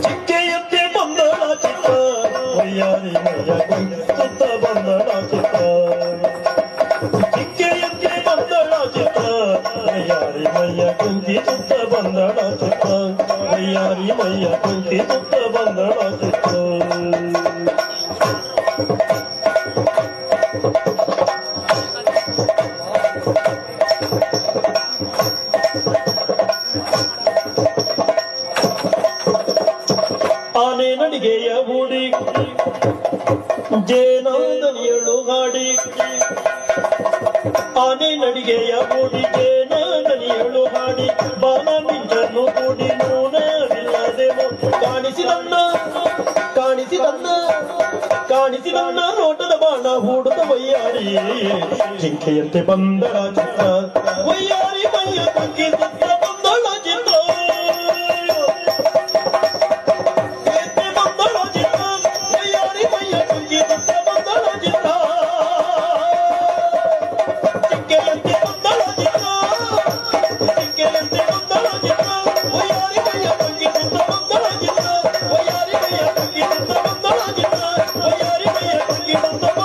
ಚಿಕ್ಕೆಯಂತೆ ಬಂದಳ ಚಿತ್ತ ವಯ್ಯಾರಿ ಮೈಯ ಸುತ್ತ ಬಂದಳ ಚಿತ್ತ ಚಿಕ್ಕೆಯಂತೆ ಬಂದಳ ಚಿತ್ತ ವಯ್ಯಾರಿ ಮೈಯ ಕುಂತಿ ಸುತ್ತ ಬಂದಳ ಚಿತ್ತ ವಯ್ಯಾರಿ ಮೈಯ ಕುಂತಿ ಸುತ್ತ ಬಂದಳ ಚಿತ್ತ ಆನೆ ನಡಿಗೆಯ ಹೂಡಿ ಜೇನಾದನಿಯಳು ಹಾಡಿ ಆನೆ ನಡಿಗೆಯ ಹೂಡಿ ಜೇನಾದನಿಯಳು ಹಾಡಿ ಬಾಲ ಮಿಂಚನ್ನು ಕೂಡಿ ನೋಡವಿಲ್ಲದೆ ಕಾಣಿಸಿದನ್ನ ನೋಟದ ಬಾಣ ಹೂಡುತ್ತ ವಯ್ಯಾರಿ ಜಿಂಕೆಯಂತೆ ಬಂದಳ ಚಿತ್ತ ವಯ್ಯಾರಿ ಮೈಯ ಕುಂಕಿ ಸುತ್ತ ಬಂದಳ ಚಿತ್ತ Thank you.